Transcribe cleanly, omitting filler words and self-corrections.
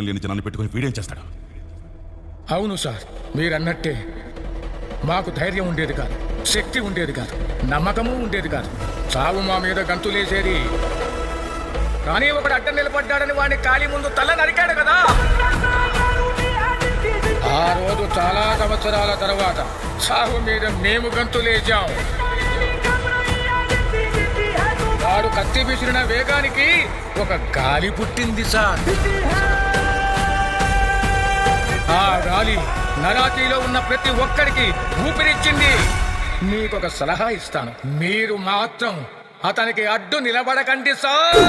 లేని జనాన్ని పెట్టుకుని వీడేం చేస్తాడు? అవును సార్, మీరన్నట్టే మాకు ధైర్యం ఉండేది కాదు, శక్తి ఉండేది కాదు, నమ్మకము ఉండేది కాదు. చావు మా మీద గంతులేసేది. కానీ ఒకడు అడ్డం నిలబడ్డాడని వాడిని ఖాళీ ముందు తల నరికాడు కదా. ఆ రోజు చాలా సంవత్సరాల తర్వాత చావు మీద మేము గంతులేసాం. వాడు కత్తి విసిరిన వేగానికి ఒక గాలి పుట్టింది సార్. ఆ గాలి నరాతీలో ఉన్న ప్రతి ఒక్కడికి ఊపిరిచ్చింది. మీకొక సలహా ఇస్తాను, మీరు మాత్రం అతనికి అడ్డు నిలబడకండి సార్.